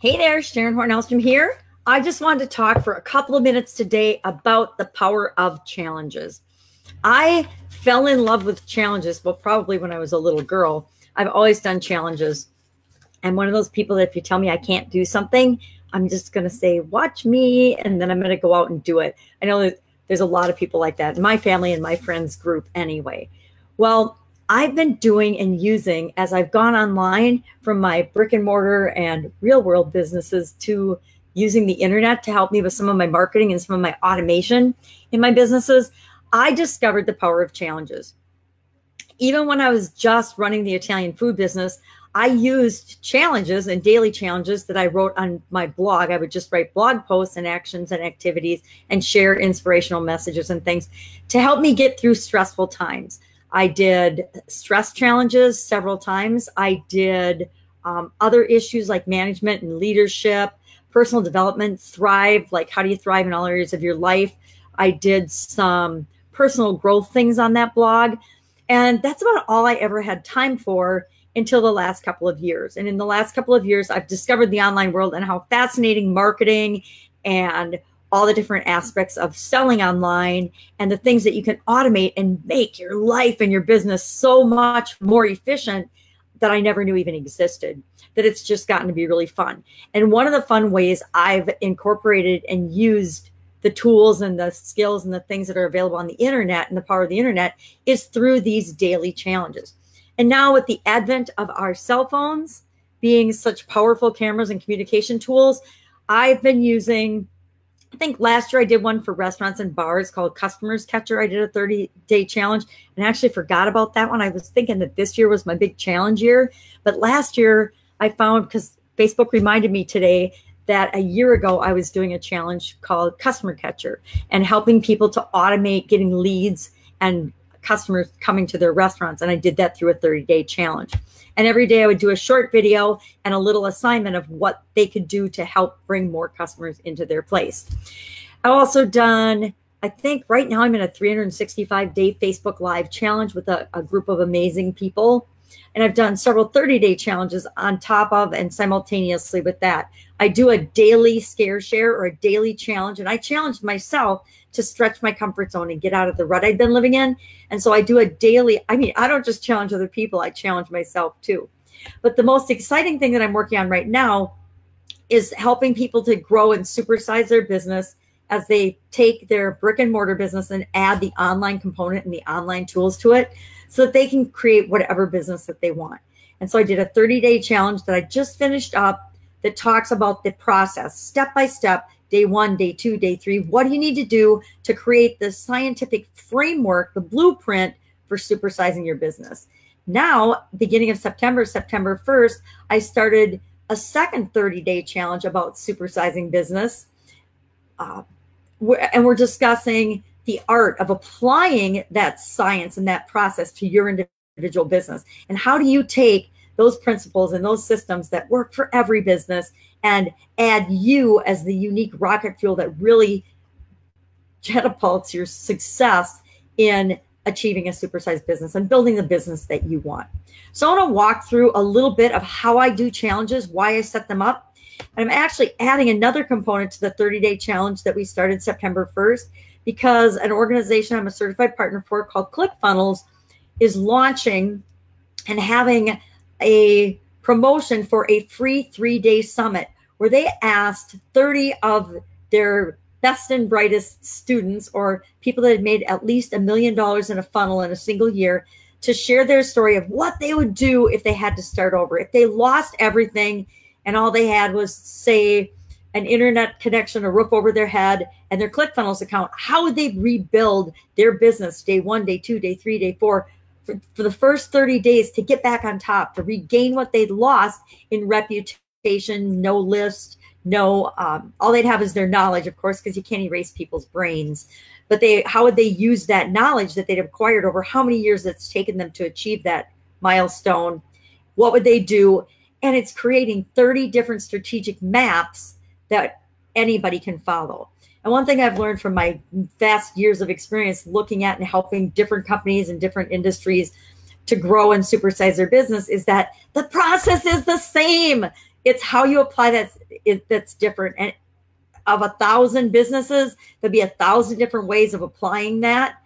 Hey there, Sharon Horne-Ellstrom here. I just wanted to talk for a couple of minutes today about the power of challenges. I fell in love with challenges, well, probably when I was a little girl. I've always done challenges. I'm one of those people that if you tell me I can't do something, I'm just going to say, watch me, and then I'm going to go out and do it. I know that there's a lot of people like that in my family and my friends group anyway. Well, I've been doing and using, as I've gone online from my brick and mortar and real world businesses to using the internet to help me with some of my marketing and some of my automation in my businesses, I discovered the power of challenges. Even when I was just running the Italian food business, I used challenges and daily challenges that I wrote on my blog. I would just write blog posts and actions and activities and share inspirational messages and things to help me get through stressful times. I did stress challenges several times. I did other issues like management and leadership, personal development, thrive, like how do you thrive in all areas of your life. I did some personal growth things on that blog. And that's about all I ever had time for until the last couple of years. And in the last couple of years, I've discovered the online world and how fascinating marketing and all the different aspects of selling online and the things that you can automate and make your life and your business so much more efficient that I never knew even existed, that it's just gotten to be really fun. And one of the fun ways I've incorporated and used the tools and the skills and the things that are available on the internet and the power of the internet is through these daily challenges. And now with the advent of our cell phones being such powerful cameras and communication tools, I've been using, I think last year I did one for restaurants and bars called Customers Catcher. I did a 30-day challenge and actually forgot about that one. I was thinking that this year was my big challenge year. But last year I found, because Facebook reminded me today, that a year ago I was doing a challenge called Customer Catcher and helping people to automate getting leads and customers coming to their restaurants. And I did that through a 30-day challenge. And every day I would do a short video and a little assignment of what they could do to help bring more customers into their place. I've also done, I think right now I'm in a 365-day Facebook Live challenge with a group of amazing people. And I've done several 30-day challenges on top of and simultaneously with that. I do a daily scare share or a daily challenge. And I challenged myself to stretch my comfort zone and get out of the rut I'd been living in. And so I do a daily, I don't just challenge other people, I challenge myself too. But the most exciting thing that I'm working on right now is helping people to grow and supersize their business as they take their brick and mortar business and add the online component and the online tools to it so that they can create whatever business that they want. And so I did a 30-day challenge that I just finished up that talks about the process, step by step, day 1, day 2, day 3. What do you need to do to create the scientific framework, the blueprint for supersizing your business? Now, beginning of September 1st, I started a second 30-day challenge about supersizing business. And we're discussing the art of applying that science and that process to your individual business. And how do you take those principles and those systems that work for every business and add you as the unique rocket fuel that really catapults your success in achieving a supersized business and building the business that you want. So I want to walk through a little bit of how I do challenges, why I set them up. And I'm actually adding another component to the 30-day challenge that we started September 1st because an organization I'm a certified partner for called ClickFunnels is launching and having a promotion for a free 3-day summit where they asked 30 of their best and brightest students or people that had made at least $1 million in a funnel in a single year to share their story of what they would do if they had to start over. If they lost everything and all they had was, say, an internet connection, a roof over their head, and their ClickFunnels account, how would they rebuild their business day 1, day 2, day 3, day 4 for the first 30 days to get back on top, to regain what they'd lost in reputation, no list, no, all they'd have is their knowledge, of course, because you can't erase people's brains. But how would they use that knowledge that they'd acquired over how many years it's taken them to achieve that milestone? What would they do? And it's creating 30 different strategic maps that anybody can follow. And one thing I've learned from my vast years of experience looking at and helping different companies and different industries to grow and supersize their business is that the process is the same. It's how you apply that's different. And of 1,000 businesses, there'll be 1,000 different ways of applying that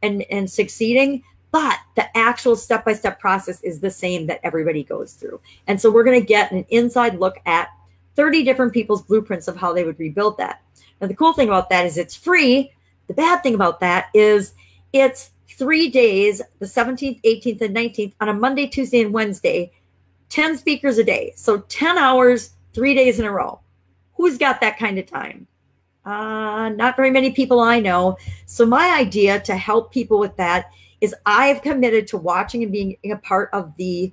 and succeeding. But the actual step-by-step process is the same that everybody goes through. And so we're going to get an inside look at 30 different people's blueprints of how they would rebuild that. Now, the cool thing about that is it's free. The bad thing about that is it's 3 days, the 17th, 18th, and 19th, on a Monday, Tuesday, and Wednesday, 10 speakers a day. So 10 hours, 3 days in a row. Who's got that kind of time? Not very many people I know. So my idea to help people with that is I've committed to watching and being a part of the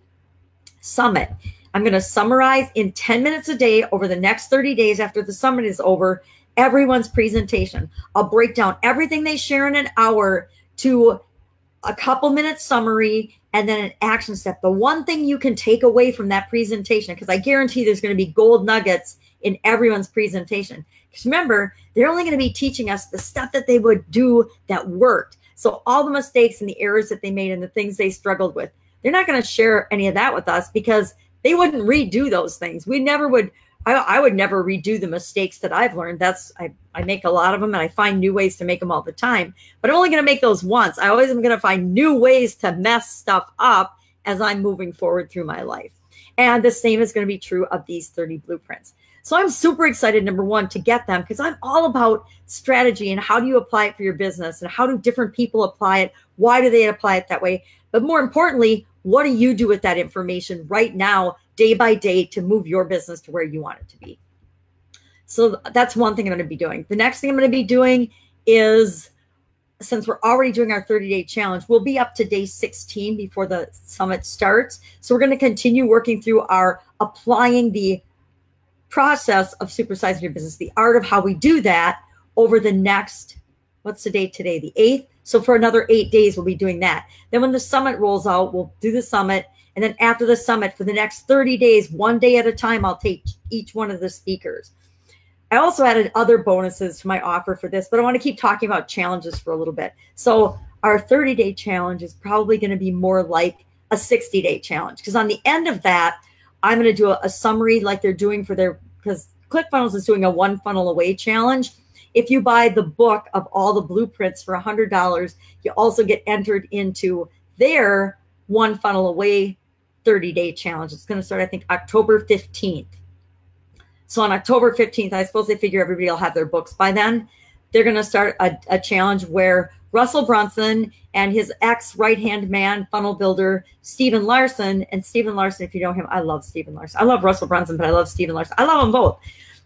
summit. I'm going to summarize in 10 minutes a day over the next 30 days after the summit is over, everyone's presentation. I'll break down everything they share in an hour to a couple minute summary and then an action step. The one thing you can take away from that presentation, because I guarantee there's going to be gold nuggets in everyone's presentation. Because remember, they're only going to be teaching us the stuff that they would do that worked. So all the mistakes and the errors that they made and the things they struggled with, they're not going to share any of that with us because they wouldn't redo those things. We never would. I would never redo the mistakes that I've learned. I make a lot of them and I find new ways to make them all the time, but I'm only going to make those once. I always am going to find new ways to mess stuff up as I'm moving forward through my life. And the same is going to be true of these 30 blueprints. So I'm super excited, number one, to get them because I'm all about strategy and how do you apply it for your business and how do different people apply it? Why do they apply it that way? But more importantly, what do you do with that information right now, day by day, to move your business to where you want it to be? So that's one thing I'm going to be doing. The next thing I'm going to be doing is, since we're already doing our 30-day challenge, we'll be up to day 16 before the summit starts. So we're going to continue working through our applying the process of supersizing your business, the art of how we do that over the next, what's the date today? The 8th. So for another 8 days, we'll be doing that. Then when the summit rolls out, we'll do the summit. And then after the summit, for the next 30 days, one day at a time, I'll take each one of the speakers. I also added other bonuses to my offer for this, but I want to keep talking about challenges for a little bit. So our 30-day challenge is probably going to be more like a 60-day challenge, because on the end of that, I'm going to do a summary like they're doing for their, because ClickFunnels is doing a one funnel away challenge. If you buy the book of all the blueprints for $100, you also get entered into their one funnel away 30-day challenge. It's going to start, I think, October 15th. So on October 15th, I suppose they figure everybody will have their books by then. They're going to start a challenge where Russell Brunson and his ex-right-hand man, funnel builder, Stephen Larson, and Stephen Larson, if you know him, I love Stephen Larson. I love Russell Brunson, but I love Stephen Larson. I love them both.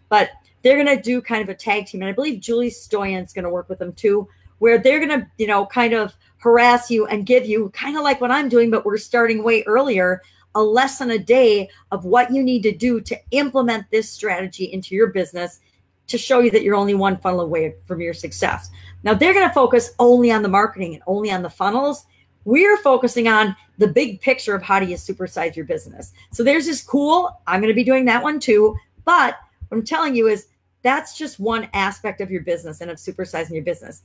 But they're going to do kind of a tag team. And I believe Julie Stoyan's going to work with them too, where they're going to, kind of harass you and give you, kind of like what I'm doing, but we're starting way earlier, a lesson a day of what you need to do to implement this strategy into your business to show you that you're only one funnel away from your success. Now, they're going to focus only on the marketing and only on the funnels. We're focusing on the big picture of how do you supersize your business. So there's this cool, I'm going to be doing that one too. But what I'm telling you is that's just one aspect of your business and of supersizing your business.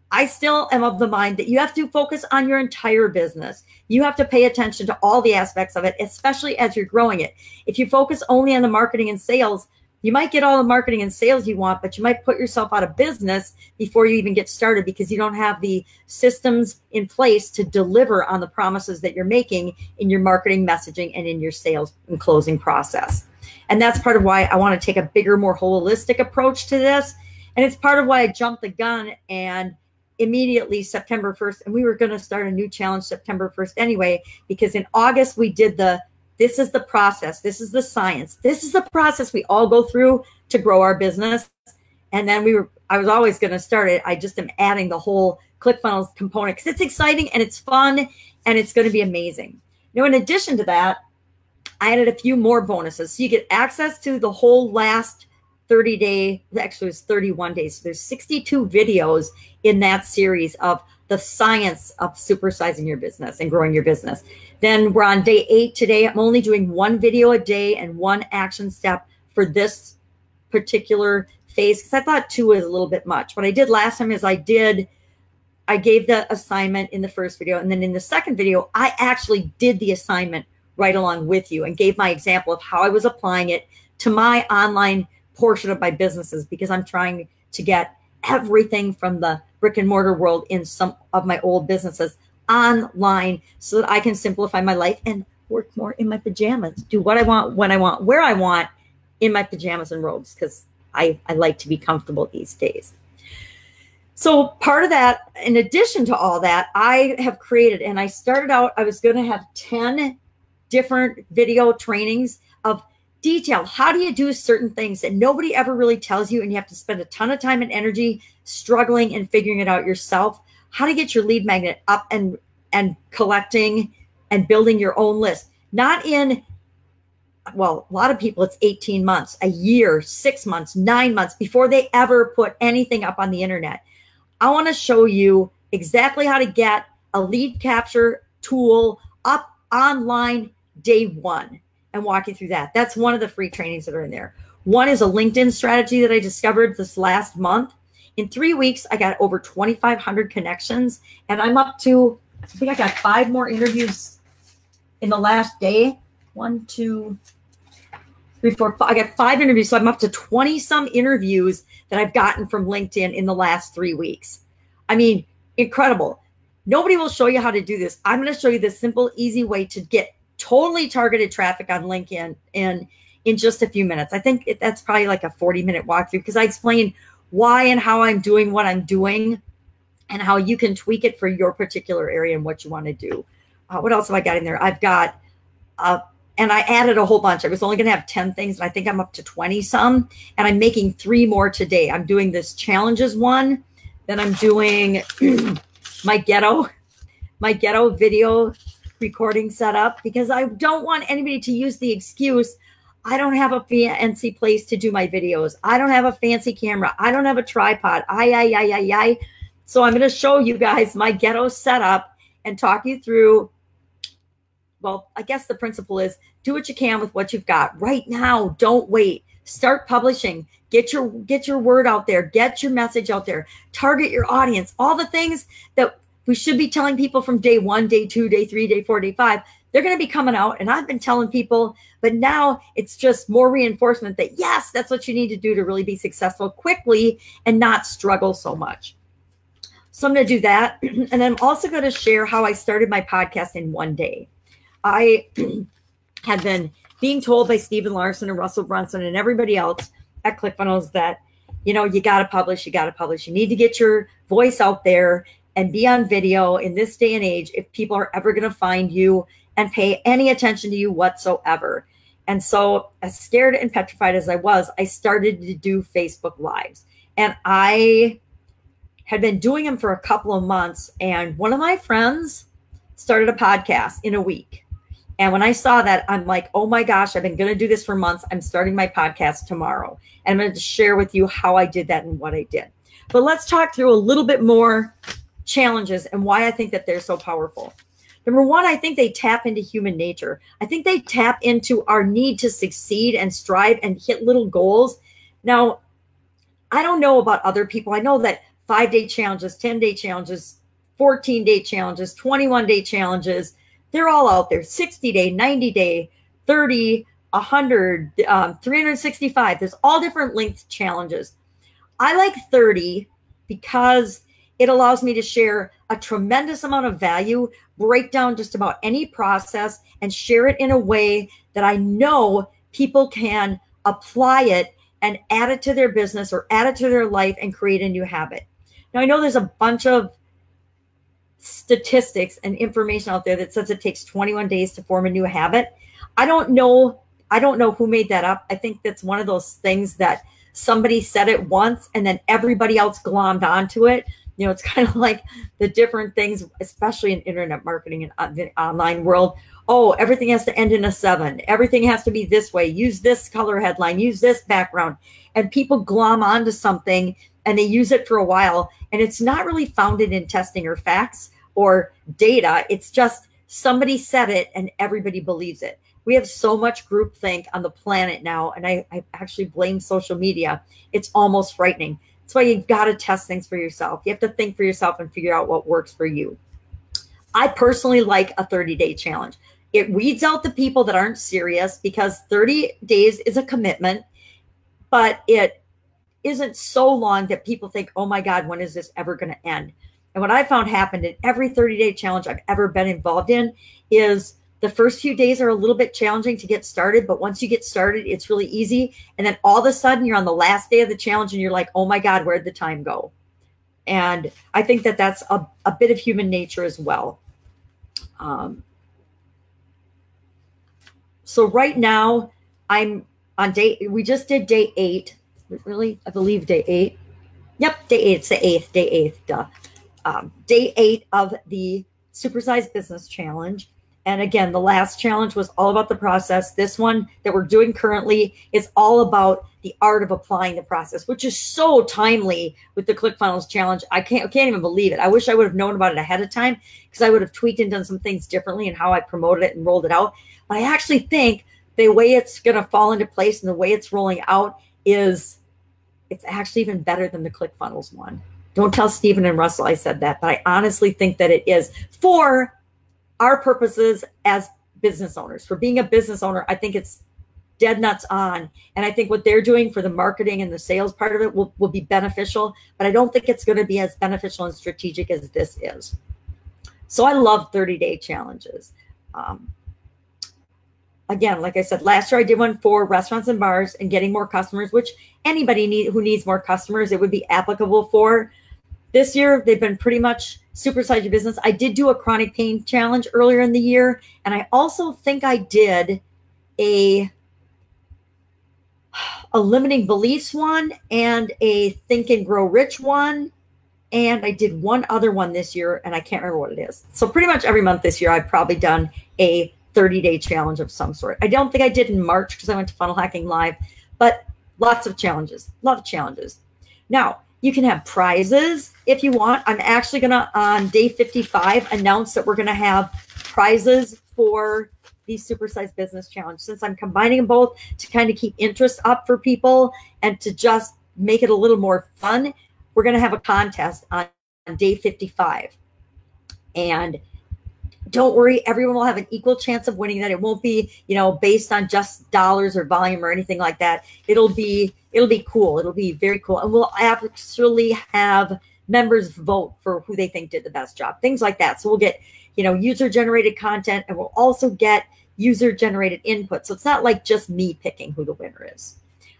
I still am of the mind that you have to focus on your entire business. You have to pay attention to all the aspects of it, especially as you're growing it. If you focus only on the marketing and sales, you might get all the marketing and sales you want, but you might put yourself out of business before you even get started because you don't have the systems in place to deliver on the promises that you're making in your marketing messaging and in your sales and closing process. And that's part of why I want to take a bigger, more holistic approach to this. And it's part of why I jumped the gun and immediately September 1st, and we were going to start a new challenge September 1st anyway, because in August we did this is the process, this is the science, this is the process we all go through to grow our business. And then I was always going to start it. I just am adding the whole ClickFunnels component because it's exciting and it's fun and it's going to be amazing. Now, in addition to that, I added a few more bonuses. So you get access to the whole last 30-day, actually it was 31 days. So there's 62 videos in that series of the science of supersizing your business and growing your business. Then we're on day 8 today. I'm only doing one video a day and one action step for this particular phase because I thought 2 was a little bit much. What I did last time is I gave the assignment in the first video, and then in the second video, I actually did the assignment right along with you and gave my example of how I was applying it to my online portion of my businesses, because I'm trying to get everything from the brick and mortar world in some of my old businesses online so that I can simplify my life and work more in my pajamas, do what I want, when I want, where I want, in my pajamas and robes, because I like to be comfortable these days. So part of that, in addition to all that, I have created, and I started out, I was going to have 10 different video trainings of detail. How do you do certain things that nobody ever really tells you, and you have to spend a ton of time and energy struggling and figuring it out yourself? How to get your lead magnet up and collecting and building your own list. Not in, well, a lot of people, it's 18 months, a year, 6 months, 9 months before they ever put anything up on the internet. I want to show you exactly how to get a lead capture tool up online day one and walk you through that. That's one of the free trainings that are in there. One is a LinkedIn strategy that I discovered this last month. In 3 weeks, I got over 2,500 connections, and I'm up to, I think I got 5 more interviews in the last day. 1, 2, 3, 4, 5. I got 5 interviews, so I'm up to 20 some interviews that I've gotten from LinkedIn in the last 3 weeks. I mean, incredible. Nobody will show you how to do this. I'm going to show you the simple, easy way to get totally targeted traffic on LinkedIn in just a few minutes. I think that's probably like a 40-minute walkthrough, because I explain why and how I'm doing what I'm doing and how you can tweak it for your particular area and what you want to do. What else have I got in there? I've got, and I added a whole bunch. I was only going to have 10 things, and I think I'm up to 20 some, and I'm making 3 more today. I'm doing this challenges one. Then I'm doing my ghetto video recording setup, because I don't want anybody to use the excuse, I don't have a fancy place to do my videos. I don't have a fancy camera. I don't have a tripod. So I'm going to show you guys my ghetto setup and talk you through, well, I guess the principle is do what you can with what you've got right now. Don't wait. Start publishing. Get your word out there. Get your message out there. Target your audience. All the things that we should be telling people from day 1, day 2, day 3, day 4, day 5. They're going to be coming out, and I've been telling people, but now it's just more reinforcement that, yes, that's what you need to do to really be successful quickly and not struggle so much. So I'm going to do that. And then I'm also going to share how I started my podcast in 1 day. I had been being told by Stephen Larson and Russell Brunson and everybody else at ClickFunnels that, you got to publish, you got to publish. You need to get your voice out there and be on video in this day and age if people are ever going to find you and pay any attention to you whatsoever. And so, as scared and petrified as I was, I started to do Facebook Lives. And I had been doing them for a couple of months. And one of my friends started a podcast in a week. And when I saw that, I'm like, oh my gosh, I've been going to do this for months. I'm starting my podcast tomorrow. And I'm going to share with you how I did that and what I did. But let's talk through a little bit more challenges and why I think that they're so powerful. Number one, I think they tap into human nature. I think they tap into our need to succeed and strive and hit little goals. Now, I don't know about other people. I know that 5-day challenges, 10-day challenges, 14-day challenges, 21-day challenges, they're all out there. 60-day, 90-day, 30, 100, 365. There's all different length challenges. I like 30 because it allows me to share a tremendous amount of value, break down just about any process, and share it in a way that I know people can apply it and add it to their business or add it to their life and create a new habit. Now, I know there's a bunch of statistics and information out there that says it takes 21 days to form a new habit. I don't know who made that up. I think that's one of those things that somebody said it once and then everybody else glommed onto it. It's kind of like the different things, especially in internet marketing and the online world. Oh, everything has to end in a 7. Everything has to be this way. Use this color headline. Use this background. And people glom onto something and they use it for a while. And it's not really founded in testing or facts or data. It's just somebody said it and everybody believes it. We have so much groupthink on the planet now. And I actually blame social media. It's almost frightening. That's why you've got to test things for yourself. You have to think for yourself and figure out what works for you. I personally like a 30-day challenge. It weeds out the people that aren't serious, because 30 days is a commitment, but it isn't so long that people think, oh my God, when is this ever going to end? And what I found happened in every 30-day challenge I've ever been involved in is the first few days are a little bit challenging to get started, but once you get started, it's really easy. And then all of a sudden you're on the last day of the challenge and you're like, oh my God, where'd the time go? And I think that that's a bit of human nature as well. So right now I'm on we just did day 8. Really? I believe day 8. Yep, day 8. It's the 8th, day 8th. Duh. Day 8 of the Supersize Business Challenge. And again, the last challenge was all about the process. This one that we're doing currently is all about the art of applying the process, which is so timely with the ClickFunnels Challenge. I can't even believe it. I wish I would have known about it ahead of time, because I would have tweaked and done some things differently in how I promoted it and rolled it out. But I actually think the way it's going to fall into place and the way it's rolling out is it's actually even better than the ClickFunnels one. Don't tell Stephen and Russell I said that, but I honestly think that it is for our purposes as business owners. For being a business owner, I think it's dead nuts on. And I think what they're doing for the marketing and the sales part of it will be beneficial, but I don't think it's going to be as beneficial and strategic as this is. So I love 30-day challenges. Again, like I said, last year I did one for restaurants and bars and getting more customers, which anybody who needs more customers, it would be applicable for. This year, they've been pretty much Supersize Your Business. I did do a chronic pain challenge earlier in the year, and I also think I did a limiting beliefs one and a think and grow rich one, and I did one other one this year, and I can't remember what it is. So pretty much every month this year, I've probably done a 30-day challenge of some sort. I don't think I did in March because I went to Funnel Hacking Live, but lots of challenges, a lot of challenges. Now, you can have prizes if you want. I'm actually going to, on day 55, announce that we're going to have prizes for the Supersize Business Challenge. Since I'm combining them both to kind of keep interest up for people and to just make it a little more fun, we're going to have a contest on day 55. And don't worry, everyone will have an equal chance of winning that. It won't be, based on just dollars or volume or anything like that. It'll be cool. It'll be very cool. And we'll actually have members vote for who they think did the best job, things like that. So we'll get, user-generated content, and we'll also get user-generated input. So it's not like just me picking who the winner is.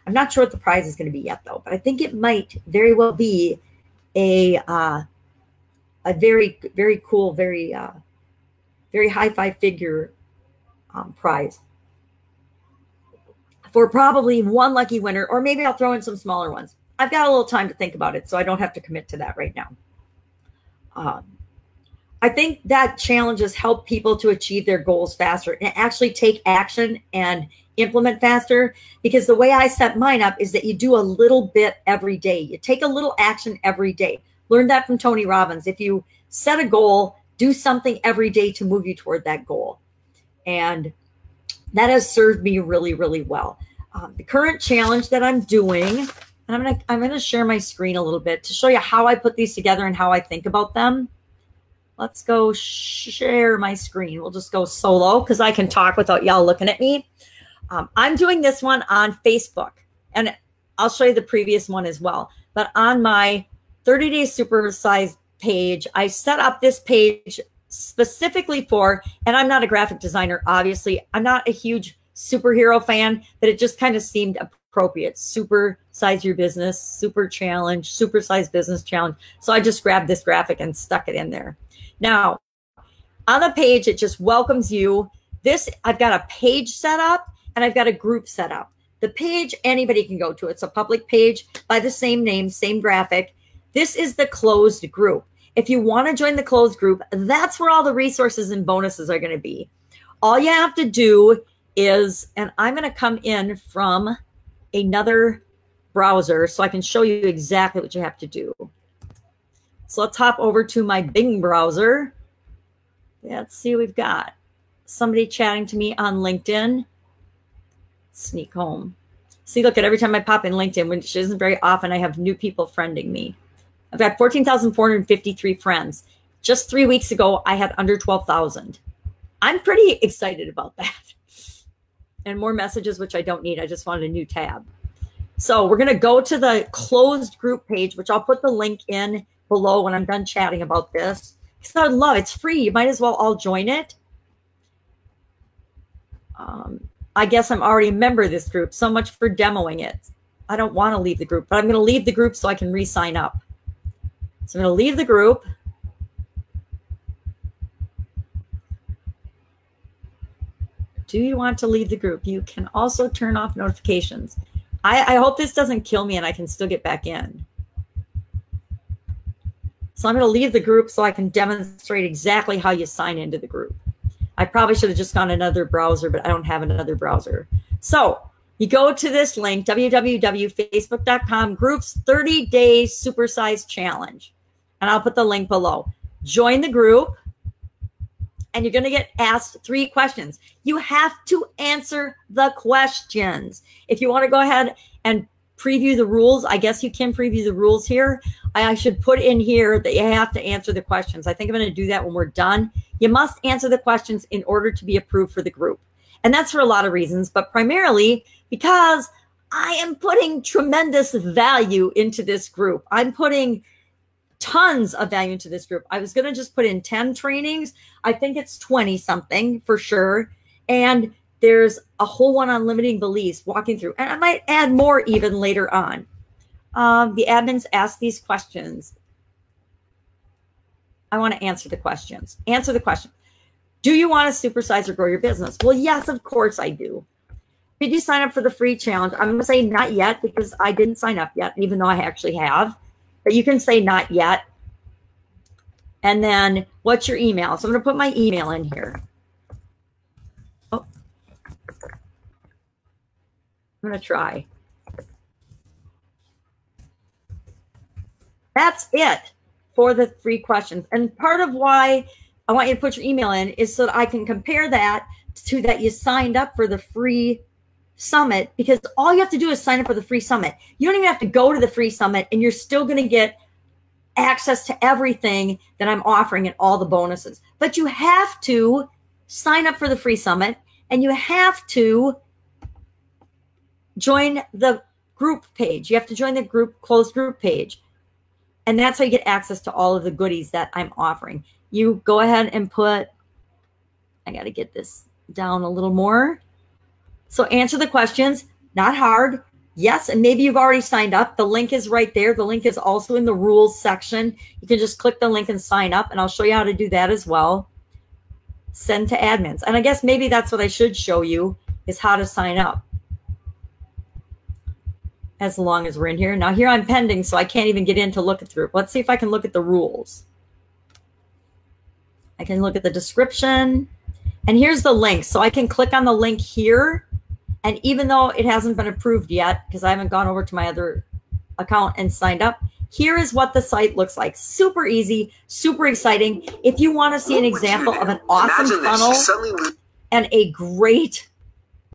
I'm not sure what the prize is going to be yet, though, but I think it might very well be a very, very cool, very high five-figure prize for probably one lucky winner, or maybe I'll throw in some smaller ones. I've got a little time to think about it, so I don't have to commit to that right now. I think that challenges help people to achieve their goals faster and actually take action and implement faster, because the way I set mine up is that you do a little bit every day. You take a little action every day. Learn that from Tony Robbins. If you set a goal, do something every day to move you toward that goal. And that has served me really, really well. The current challenge that I'm doing, and I'm gonna share my screen a little bit to show you how I put these together and how I think about them. Let's go share my screen. We'll just go solo because I can talk without y'all looking at me. I'm doing this one on Facebook, and I'll show you the previous one as well. But on my 30-day Supersize page, I set up this page specifically for, and I'm not a graphic designer, obviously. I'm not a huge superhero fan, but it just kind of seemed appropriate. Supersize Your Business, Super Challenge, Supersize Business Challenge. So I just grabbed this graphic and stuck it in there. Now, on the page, it just welcomes you. I've got a page set up and I've got a group set up. The page, anybody can go to. It's a public page by the same name, same graphic. This is the closed group. If you want to join the closed group, that's where all the resources and bonuses are going to be. All you have to do is, and I'm going to come in from another browser so I can show you exactly what you have to do. So let's hop over to my Bing browser. Let's see what we've got. Somebody chatting to me on LinkedIn. Sneak home. See, look at every time I pop in LinkedIn, which isn't very often, I have new people friending me. I've got 14,453 friends. Just 3 weeks ago, I had under 12,000. I'm pretty excited about that. And more messages, which I don't need. I just wanted a new tab. So we're going to go to the closed group page, which I'll put the link in below when I'm done chatting about this. Because I love it's free. You might as well all join it. I guess I'm already a member of this group. So much for demoing it. I don't want to leave the group, but I'm going to leave the group so I can re-sign up. So I'm going to leave the group. Do you want to leave the group? You can also turn off notifications. I hope this doesn't kill me and I can still get back in. So I'm going to leave the group so I can demonstrate exactly how you sign into the group. I probably should have just gone another browser, but I don't have another browser. So you go to this link, www.facebook.com, groups 30-day Supersize challenge. And I'll put the link below. Join the group. And you're going to get asked 3 questions. You have to answer the questions. If you want to go ahead and preview the rules, I guess you can preview the rules here. I should put in here that you have to answer the questions. I think I'm going to do that when we're done. You must answer the questions in order to be approved for the group. And that's for a lot of reasons, but primarily because I am putting tremendous value into this group. I'm putting tons of value into this group. I was going to just put in 10 trainings. I think it's 20 something for sure. And there's a whole one on limiting beliefs walking through. And I might add more even later on. The admins ask these questions. I want to answer the questions. Answer the question. Do you want to supersize or grow your business? Well, yes, of course I do. Did you sign up for the free challenge? I'm going to say not yet because I didn't sign up yet, even though I actually have. But you can say not yet. And then what's your email? So I'm going to put my email in here. Oh. I'm going to try. That's it for the free questions. And part of why I want you to put your email in is so that I can compare that to that you signed up for the free summit, because all you have to do is sign up for the free summit. You don't even have to go to the free summit, and you're still going to get access to everything that I'm offering and all the bonuses. But you have to sign up for the free summit, and you have to join the group page. You have to join the group closed group page. And that's how you get access to all of the goodies that I'm offering. You go ahead and put, I got to get this down a little more. So answer the questions, not hard. Yes, and maybe you've already signed up. The link is right there. The link is also in the rules section. You can just click the link and sign up, and I'll show you how to do that as well. Send to admins. And I guess maybe that's what I should show you is how to sign up. As long as we're in here. Now here I'm pending, so I can't even get in to look at through. Let's see if I can look at the rules. I can look at the description. And here's the link. So I can click on the link here. And even though it hasn't been approved yet, because I haven't gone over to my other account and signed up, here is what the site looks like. Super easy, super exciting. If you want to see an example of an awesome funnel and a great,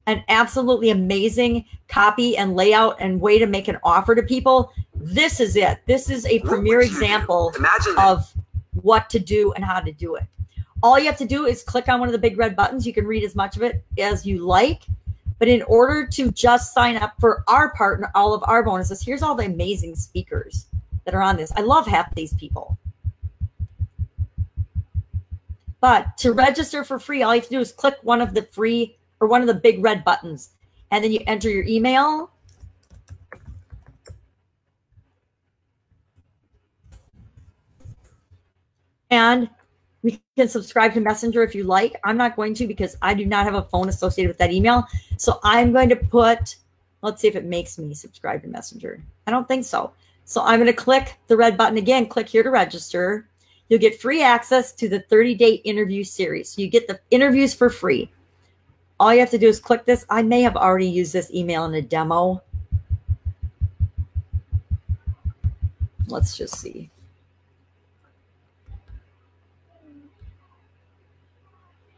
an absolutely amazing copy and layout and way to make an offer to people, this is it. This is a premier example of what to do and how to do it. All you have to do is click on one of the big red buttons. You can read as much of it as you like. But in order to just sign up for our part and all of our bonuses, here's all the amazing speakers that are on this. I love half these people. But to register for free, all you have to do is click one of the free or one of the big red buttons. And then you enter your email. And you can subscribe to Messenger if you like. I'm not going to because I do not have a phone associated with that email. So I'm going to put, let's see if it makes me subscribe to Messenger. I don't think so. So I'm going to click the red button again, click here to register. You'll get free access to the 30-day interview series. So you get the interviews for free. All you have to do is click this. I may have already used this email in a demo. Let's just see.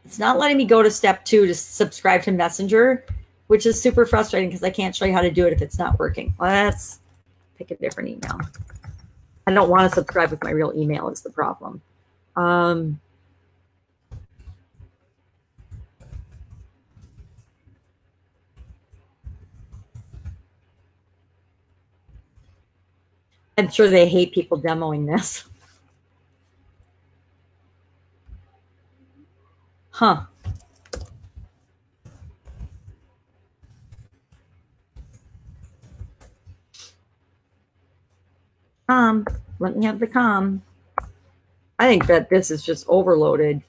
It's not letting me go to step 2 to subscribe to Messenger, which is super frustrating because I can't show you how to do it if it's not working. Let's pick a different email. I don't want to subscribe with my real email is the problem. I'm sure they hate people demoing this. Huh. Let me have the com. I think that this is just overloaded.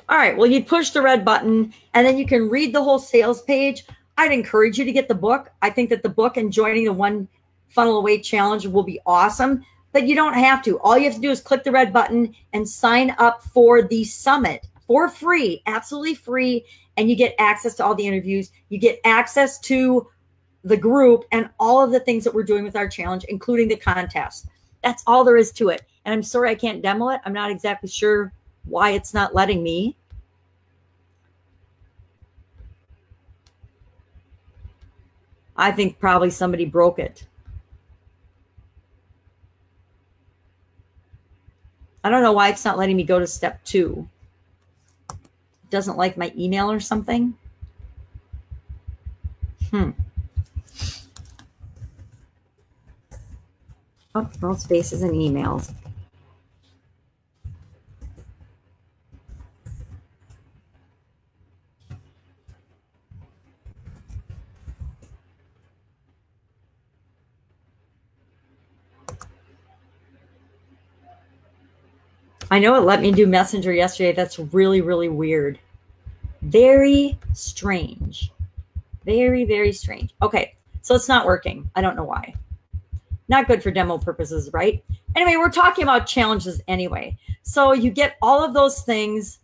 All right, well, you push the red button and then you can read the whole sales page. I'd encourage you to get the book. I think that the book and joining the One Funnel Away Challenge will be awesome, but you don't have to. All you have to do is click the red button and sign up for the summit for free, absolutely free, and you get access to all the interviews. You get access to the group and all of the things that we're doing with our challenge, including the contest. That's all there is to it. And I'm sorry I can't demo it. I'm not exactly sure why it's not letting me. I think probably somebody broke it. I don't know why it's not letting me go to step 2. It doesn't like my email or something. Oh, no spaces and emails. I know it let me do Messenger yesterday. That's really, really weird. Very strange. Very, very strange. Okay, so it's not working. I don't know why. Not good for demo purposes, right? Anyway, we're talking about challenges anyway. So you get all of those things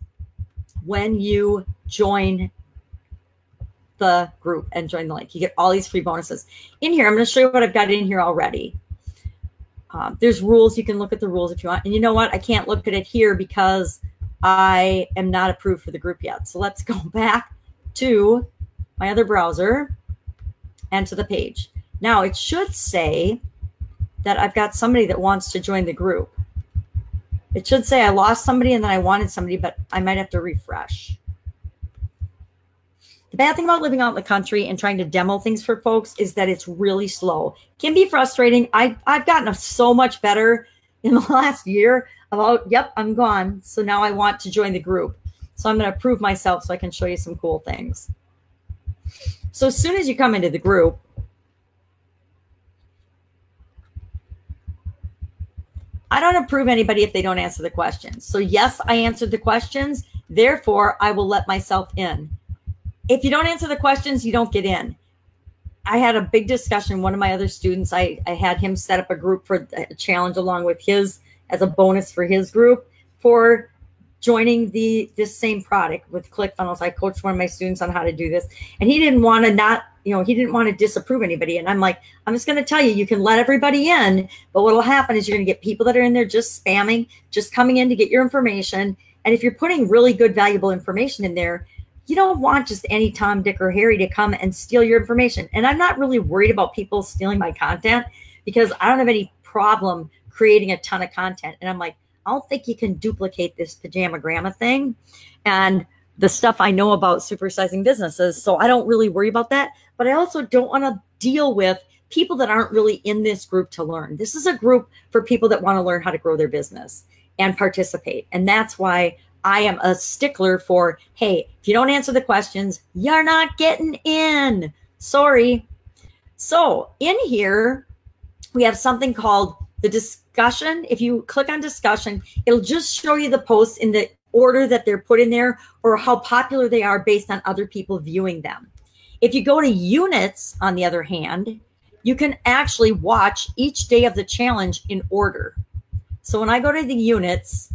when you join the group and join the link. You get all these free bonuses. In here, I'm going to show you what I've got in here already. There's rules. You can look at the rules if you want. And you know what? I can't look at it here because I am not approved for the group yet. So let's go back to my other browser and to the page. Now it should say that I've got somebody that wants to join the group. It should say I lost somebody and then I wanted somebody, but I might have to refresh. The bad thing about living out in the country and trying to demo things for folks is that it's really slow. It can be frustrating. I've gotten so much better in the last year about, yep, I'm gone. So now I want to join the group. So I'm going to prove myself so I can show you some cool things. So as soon as you come into the group, I don't approve anybody if they don't answer the questions. So yes, I answered the questions. Therefore, I will let myself in. If you don't answer the questions, you don't get in. I had a big discussion. One of my other students, I had him set up a group for a challenge along with his as a bonus for his group for joining this same product with ClickFunnels. I coached one of my students on how to do this, and he didn't want to he didn't want to disapprove anybody. And I'm like, I'm just going to tell you, you can let everybody in, but what will happen is you're going to get people that are in there just spamming, just coming in to get your information. And if you're putting really good, valuable information in there, you don't want just any Tom, Dick, or Harry to come and steal your information. And I'm not really worried about people stealing my content because I don't have any problem creating a ton of content. And I'm like, I don't think you can duplicate this pajama grandma thing and the stuff I know about supersizing businesses. So I don't really worry about that. But I also don't want to deal with people that aren't really in this group to learn. This is a group for people that want to learn how to grow their business and participate. And that's why I am a stickler for, hey, if you don't answer the questions, you're not getting in. Sorry. So in here, we have something called the discussion. If you click on discussion, it'll just show you the posts in the order that they're put in there or how popular they are based on other people viewing them. If you go to units, on the other hand, you can actually watch each day of the challenge in order. So when I go to the units,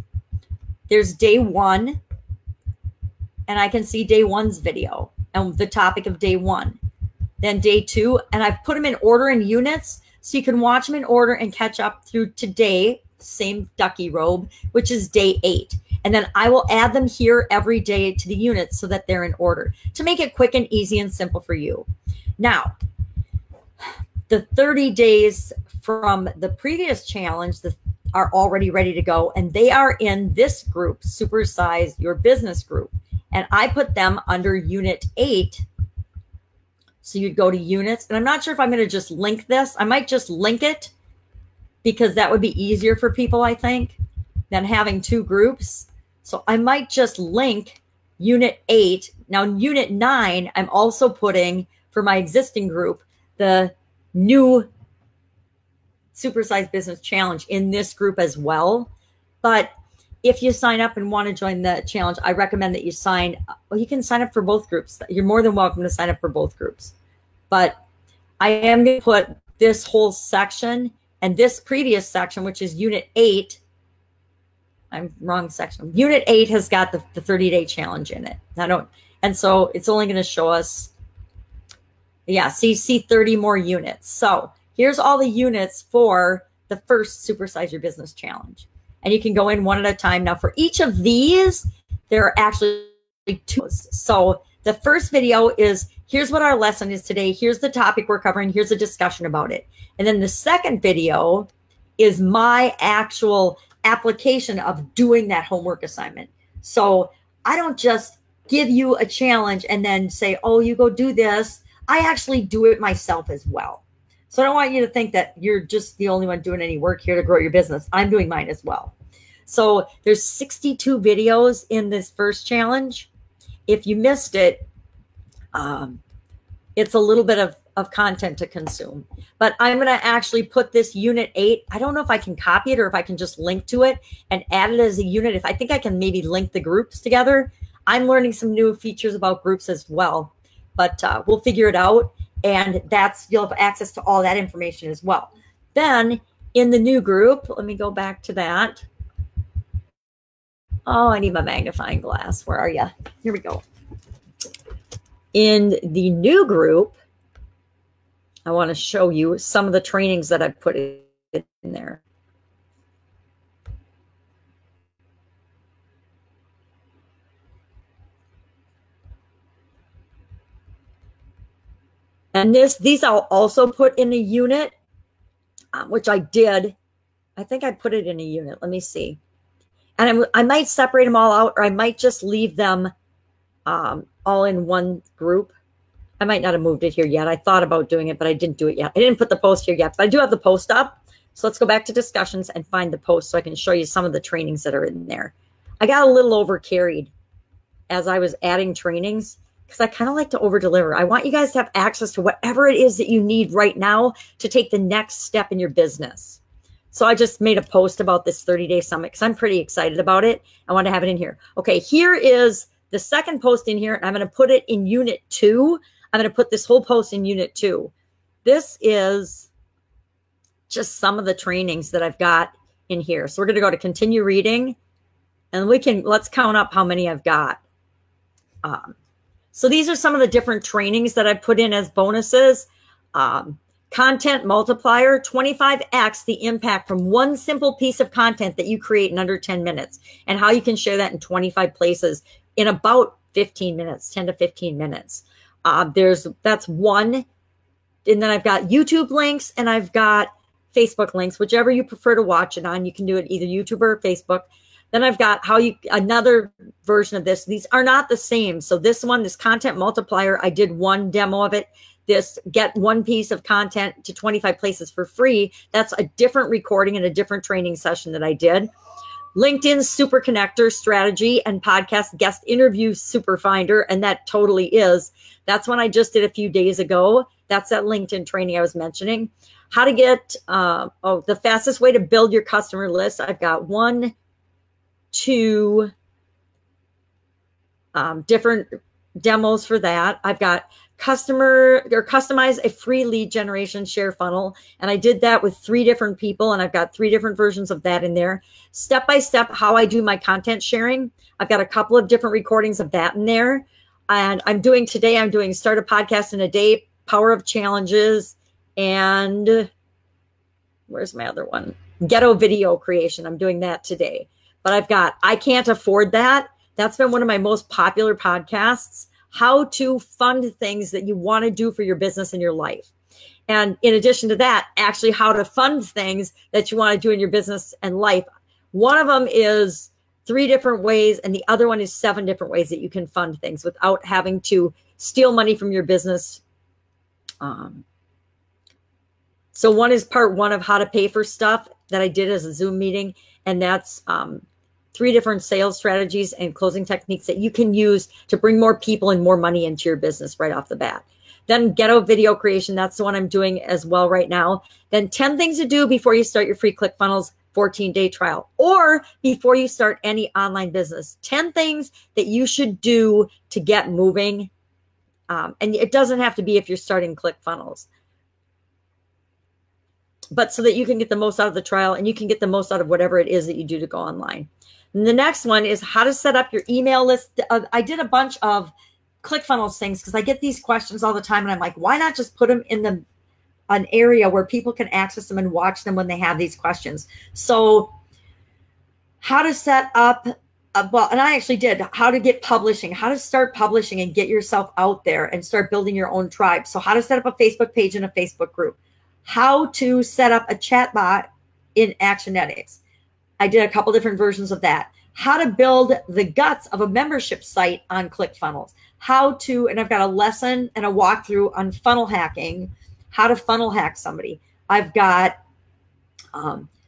there's day 1, and I can see day 1's video and the topic of day 1. Then day 2, and I've put them in order in units, so you can watch them in order and catch up through today, same ducky robe, which is day 8. And then I will add them here every day to the units so that they're in order to make it quick and easy and simple for you. Now, the 30 days from the previous challenge are already ready to go, and they are in this group, Supersize Your Business group. And I put them under Unit 8 So you'd go to units, and I'm not sure if I'm going to just link this. I might just link it because that would be easier for people, I think, than having two groups. So I might just link unit 8. Now, unit 9, I'm also putting for my existing group, the new Supersize Business Challenge in this group as well. But if you sign up and want to join the challenge, I recommend that you you can sign up for both groups. You're more than welcome to sign up for both groups. But I am going to put this whole section and this previous section, which is unit 8. I'm wrong section. Unit 8 has got the 30-day challenge in it. And so it's only going to show us, see 30 more units. So here's all the units for the first Supersize Your Business Challenge. And you can go in one at a time. Now for each of these, there are actually 2. So the first video is, here's what our lesson is today. Here's the topic we're covering. Here's a discussion about it. And then the second video is my actual application of doing that homework assignment. So I don't just give you a challenge and then say, oh, you go do this. I actually do it myself as well. So I don't want you to think that you're just the only one doing any work here to grow your business. I'm doing mine as well. So there's 62 videos in this first challenge. If you missed it, it's a little bit of content to consume. But I'm going to actually put this unit 8. I don't know if I can copy it or if I can just link to it and add it as a unit. I think I can maybe link the groups together. I'm learning some new features about groups as well. But we'll figure it out. And you'll have access to all that information as well. Then in the new group, let me go back to that. Oh, I need my magnifying glass. Where are you? Here we go. In the new group, I want to show you some of the trainings that I've put in there. And these I'll also put in a unit, which I did. I think I put it in a unit. Let me see. And I might separate them all out, or I might just leave them all in one group. I might not have moved it here yet. I thought about doing it, but I didn't do it yet. I didn't put the post here yet, but I do have the post up. So let's go back to discussions and find the post so I can show you some of the trainings that are in there. I got a little over carried as I was adding trainings, because I kind of like to over deliver. I want you guys to have access to whatever it is that you need right now to take the next step in your business. So I just made a post about this 30-day summit because I'm pretty excited about it. I want to have it in here. Okay, here is the second post in here. And I'm going to put it in unit 2. I'm going to put this whole post in unit 2. This is just some of the trainings that I've got in here. So we're going to go to continue reading, and let's count up how many I've got. So these are some of the different trainings that I put in as bonuses. Content multiplier, 25x the impact from one simple piece of content that you create in under 10 minutes, and how you can share that in 25 places in about 15 minutes, 10 to 15 minutes. That's one. And then I've got YouTube links and I've got Facebook links, whichever you prefer to watch it on. You can do it either YouTube or Facebook. Then I've got another version of this. These are not the same. So this content multiplier, I did one demo of it. This get one piece of content to 25 places for free. That's a different recording and a different training session that I did. LinkedIn Super Connector Strategy and Podcast Guest Interview Super Finder. And that totally is. That's one I just did a few days ago. That's that LinkedIn training I was mentioning. How to get, the fastest way to build your customer list. I've got 1, 2 different demos for that. I've got customize a free lead generation share funnel. And I did that with 3 different people, and I've got 3 different versions of that in there. Step by step, how I do my content sharing. I've got a couple of different recordings of that in there. And I'm doing start a podcast in a day, power of challenges, and where's my other one? Ghetto video creation. I'm doing that today. But I've got, I can't afford that. That's been one of my most popular podcasts. How to fund things that you want to do for your business and your life. And in addition to that, actually how to fund things that you want to do in your business and life. One of them is 3 different ways, and the other one is 7 different ways that you can fund things without having to steal money from your business Um, so one is part 1 of how to pay for stuff that I did as a Zoom meeting. And that's 3 different sales strategies and closing techniques that you can use to bring more people and more money into your business right off the bat. Then ghetto video creation. That's the one I'm doing as well right now. Then 10 things to do before you start your free ClickFunnels 14-day trial, or before you start any online business. 10 things that you should do to get moving. And it doesn't have to be if you're starting ClickFunnels, but so that you can get the most out of the trial and you can get the most out of whatever it is that you do to go online. And the next one is how to set up your email list. I did a bunch of ClickFunnels things because I get these questions all the time, and I'm like, why not just put them in an area where people can access them and watch them when they have these questions? So how to set up, well, and I actually did, how to get publishing, how to start publishing and get yourself out there and start building your own tribe. So how to set up a Facebook page and a Facebook group, how to set up a chat bot in Actionetics. I did a couple different versions of that. How to build the guts of a membership site on ClickFunnels. How to, and I've got a lesson and a walkthrough on funnel hacking, how to funnel hack somebody. I've got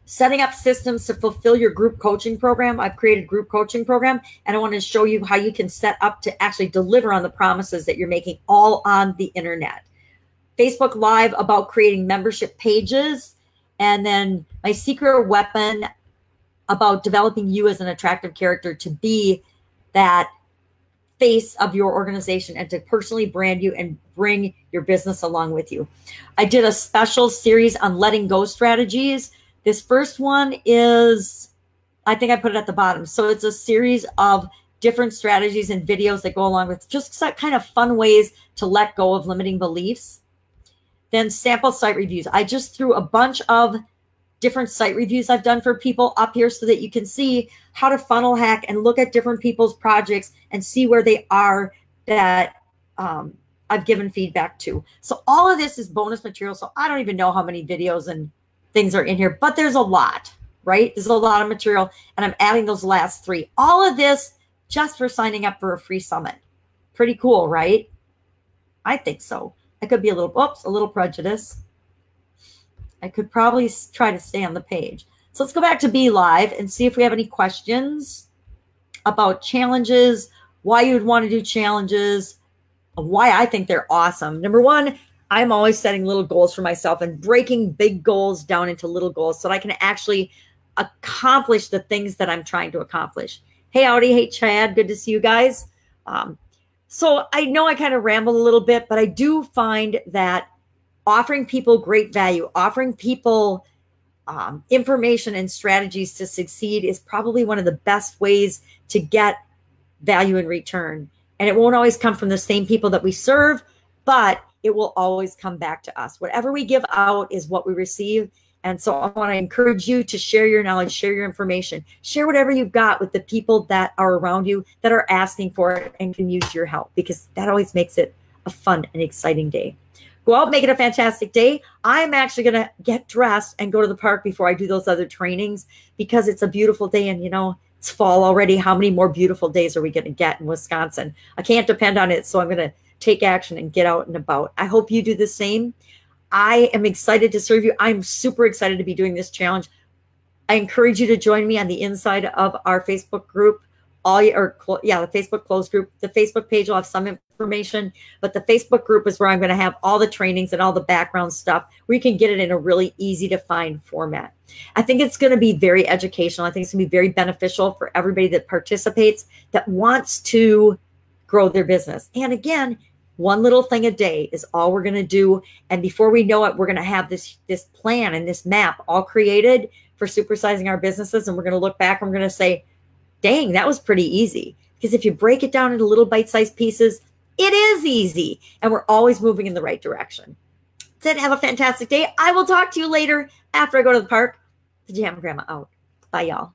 setting up systems to fulfill your group coaching program. I've created a group coaching program, and I want to show you how you can set up to actually deliver on the promises that you're making all on the internet. Facebook Live about creating membership pages, and then my secret weapon about developing you as an attractive character to be that face of your organization and to personally brand you and bring your business along with you. I did a special series on letting go strategies. This first one is, I think I put it at the bottom. So it's a series of different strategies and videos that go along with just kind of fun ways to let go of limiting beliefs. Then sample site reviews. I just threw a bunch of different site reviews I've done for people up here so that you can see how to funnel hack and look at different people's projects and see where they are that I've given feedback to. So all of this is bonus material. So I don't even know how many videos and things are in here, but there's a lot, right? There's a lot of material, and I'm adding those last 3. All of this just for signing up for a free summit. Pretty cool, right? I think so. I could be a little prejudice. I could probably try to stay on the page. So let's go back to Be Live and see if we have any questions about challenges, why you would want to do challenges, why I think they're awesome. Number 1, I'm always setting little goals for myself and breaking big goals down into little goals so that I can actually accomplish the things that I'm trying to accomplish. Hey, Audi. Hey, Chad. Good to see you guys. So I know I kind of ramble a little bit, but I do find that offering people great value, offering people information and strategies to succeed is probably one of the best ways to get value in return. And it won't always come from the same people that we serve, but it will always come back to us. Whatever we give out is what we receive. And so I want to encourage you to share your knowledge, share your information, share whatever you've got with the people that are around you that are asking for it and can use your help, because that always makes it a fun and exciting day. Go out, make it a fantastic day. I'm actually going to get dressed and go to the park before I do those other trainings because it's a beautiful day. And, you know, it's fall already. How many more beautiful days are we going to get in Wisconsin? I can't depend on it. So I'm going to take action and get out and about. I hope you do the same. I am excited to serve you. I'm super excited to be doing this challenge. I encourage you to join me on the inside of our Facebook group. The Facebook closed group. The Facebook page will have some information, but the Facebook group is where I'm going to have all the trainings and all the background stuff where you can get it in a really easy to find format. I think it's going to be very educational. I think it's going to be very beneficial for everybody that participates, that wants to grow their business. And again, one little thing a day is all we're going to do. And before we know it, we're going to have this plan and this map all created for supersizing our businesses. And we're going to look back and we're going to say, dang, that was pretty easy. Because if you break it down into little bite-sized pieces, it is easy. And we're always moving in the right direction. That's it. Have a fantastic day. I will talk to you later after I go to the park. The Jam Grandma out. Bye, y'all.